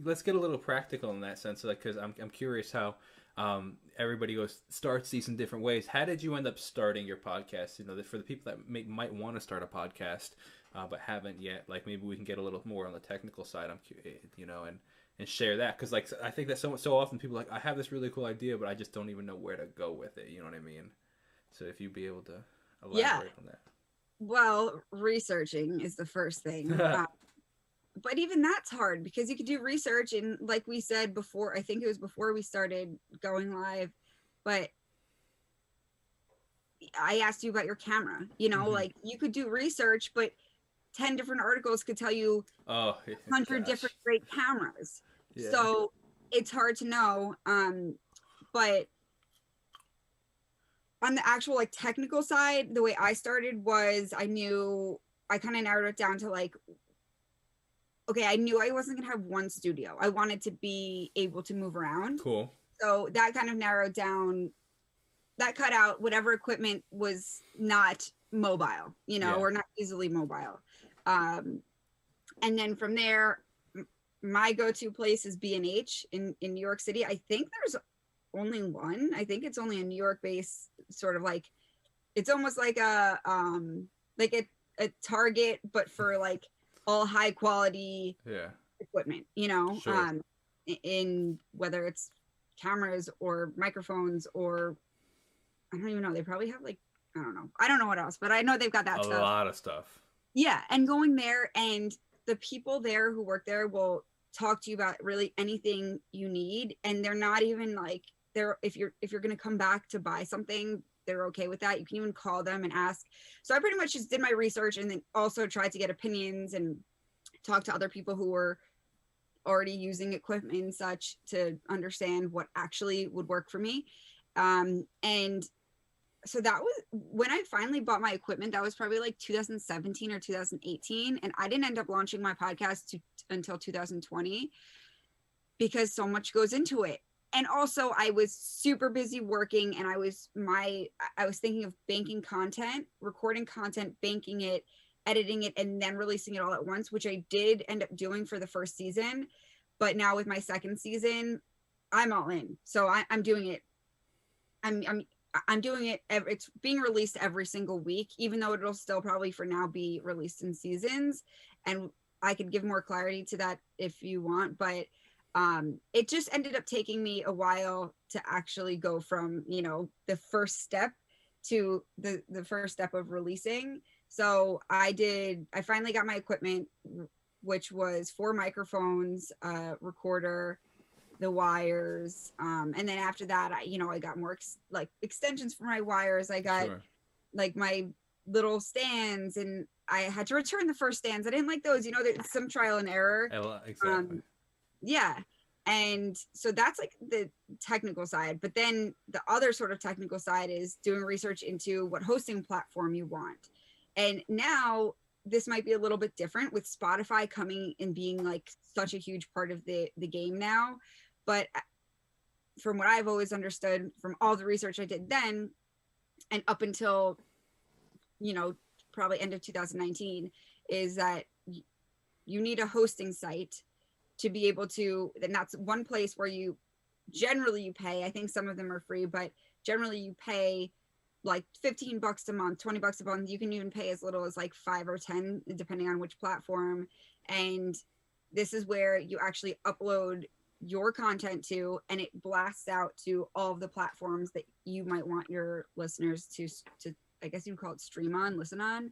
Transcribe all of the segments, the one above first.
let's get a little practical in that sense, like, because I'm curious how everybody starts these in different ways. How did you end up starting your podcast? You know, for the people that might want to start a podcast but haven't yet, like maybe we can get a little more on the technical side. I'm curious, you know, and share that, because like I think that so often people are like, I have this really cool idea, but I just don't even know where to go with it. You know what I mean? So if you'd be able to Yeah. elaborate on that. Well, researching is the first thing. But even that's hard because you could do research, and like we said before, I think it was before we started going live, but I asked you about your camera. You know, like you could do research, but 10 different articles could tell you 100 different great cameras. Yeah. So it's hard to know. But on the actual like technical side, the way I started was I kind of narrowed it down to like, okay, I knew I wasn't gonna have one studio. I wanted to be able to move around. Cool. So that kind of narrowed down, that cut out whatever equipment was not mobile, you know, or not easily mobile. And then from there, my go-to place is B&H in New York City. I think there's only one. I think it's only a New York based sort of like, it's almost like a Target, but for like all high quality equipment, you know, sure. In whether it's cameras or microphones or I don't even know. They probably have like, I don't know what else, but I know they've got that stuff. A lot of stuff. Yeah. And going there, and the people there who work there will talk to you about really anything you need. And they're not even like, if you're going to come back to buy something, they're okay with that. You can even call them and ask. So I pretty much just did my research and then also tried to get opinions and talk to other people who were already using equipment and such to understand what actually would work for me. And so that was when I finally bought my equipment. That was probably like 2017 or 2018. And I didn't end up launching my podcast until 2020 because so much goes into it. And also I was super busy working, and I was thinking of banking content, recording content, banking it, editing it, and then releasing it all at once, which I did end up doing for the first season. But now with my second season, I'm all in. So I'm doing it. I'm doing it. It's being released every single week, even though it'll still probably for now be released in seasons. And I could give more clarity to that if you want, but it just ended up taking me a while to actually go from, you know, the first step to the first step of releasing. So I finally got my equipment, which was 4 microphones, recorder, the wires. And then after that, I got more extensions for my wires. I got like my little stands, and I had to return the first stands. I didn't like those, there's some trial and error. Exactly. Yeah. And so that's like the technical side. But then the other sort of technical side is doing research into what hosting platform you want. And now this might be a little bit different with Spotify coming and being like such a huge part of the game now. But from what I've always understood from all the research I did then and up until, probably end of 2019, is that you need a hosting site to be able to, and that's one place where you pay. I think some of them are free, but generally you pay like $15 a month, $20 a month. You can even pay as little as like 5 or 10, depending on which platform. And this is where you actually upload your content to, and it blasts out to all of the platforms that you might want your listeners to I guess you'd call it stream on, listen on.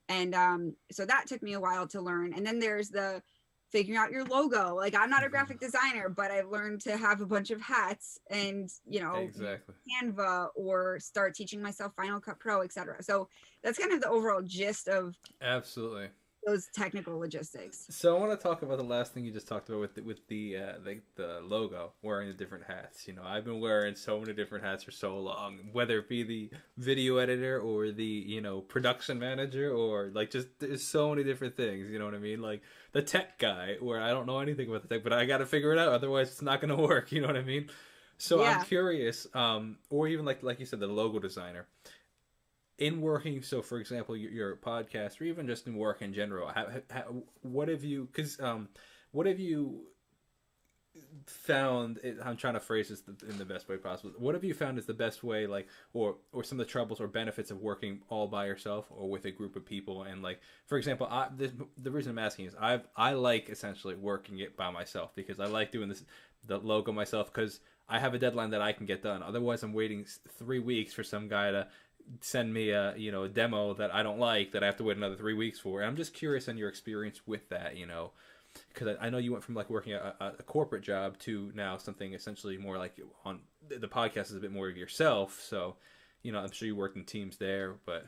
And so that took me a while to learn. And then there's the figuring out your logo. Like, I'm not a graphic designer, but I've learned to have a bunch of hats and, exactly. Canva, or start teaching myself Final Cut Pro, etc. So that's kind of the overall gist of absolutely those technical logistics. So I want to talk about the last thing you just talked about with the logo, wearing the different hats. I've been wearing so many different hats for so long, whether it be the video editor or the production manager, or like just there's so many different things. You know what I mean? Like the tech guy, where I don't know anything about the tech, but I got to figure it out, otherwise it's not going to work. You know what I mean? So yeah. I'm curious, or even like you said, the logo designer. In working, so for example, your podcast, or even just in work in general, what have you found? I'm trying to phrase this in the best way possible. What have you found is the best way, like, or some of the troubles or benefits of working all by yourself or with a group of people? And like, for example, the reason I'm asking is I like essentially working it by myself because I like doing the logo myself because I have a deadline that I can get done. Otherwise, I'm waiting 3 weeks for some guy to send me a a demo that I don't like that I have to wait another 3 weeks for. And I'm just curious on your experience with that, because I know you went from like working a corporate job to now something essentially more like on the podcast is a bit more of yourself. So, I'm sure you worked in teams there, but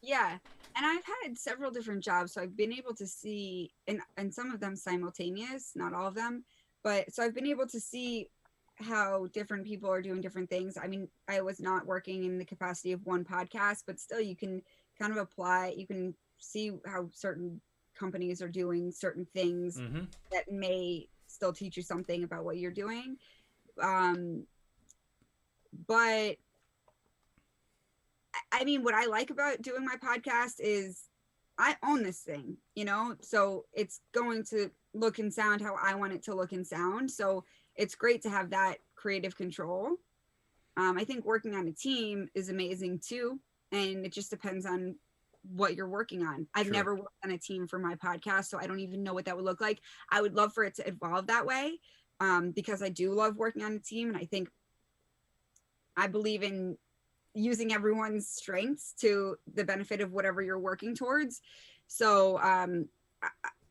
Yeah. And I've had several different jobs, so I've been able to see, and some of them simultaneous, not all of them, but so I've been able to see how different people are doing different things. I mean, I was not working in the capacity of one podcast, but still you can kind of apply, you can see how certain companies are doing certain things that may still teach you something about what you're doing. But I mean, what I like about doing my podcast is I own this thing, so it's going to look and sound how I want it to look and sound. So it's great to have that creative control. I think working on a team is amazing too. And it just depends on what you're working on. I've Sure. never worked on a team for my podcast, so I don't even know what that would look like. I would love for it to evolve that way, because I do love working on a team. And I believe in using everyone's strengths to the benefit of whatever you're working towards. So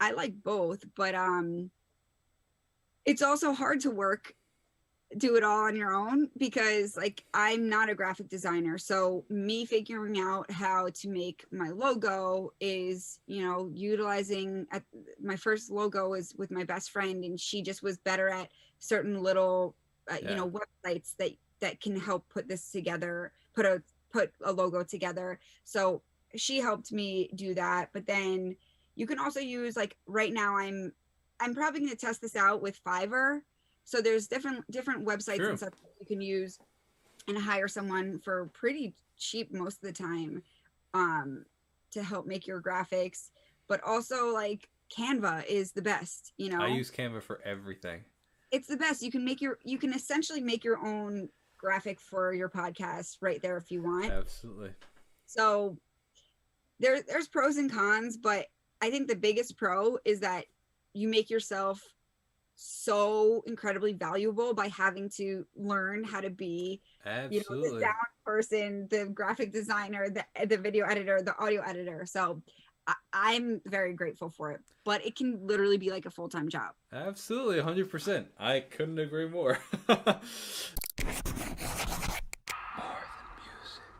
I like both, but it's also hard to do it all on your own because like I'm not a graphic designer. So me figuring out how to make my logo is, utilizing my first logo is with my best friend, and she just was better at certain little, websites that can help put this together, put a logo together. So she helped me do that. But then you can also use, like, right now I'm probably going to test this out with Fiverr. So there's different websites True. and stuff that you can use and hire someone for pretty cheap most of the time, to help make your graphics. But also, like, Canva is the best, I use Canva for everything. It's the best. You can essentially make your own graphic for your podcast right there if you want. Absolutely. So there's pros and cons, but I think the biggest pro is that you make yourself so incredibly valuable by having to learn how to be, Absolutely. the sound person, the graphic designer, the video editor, the audio editor. So I'm very grateful for it, but it can literally be like a full-time job. Absolutely, 100%. I couldn't agree more.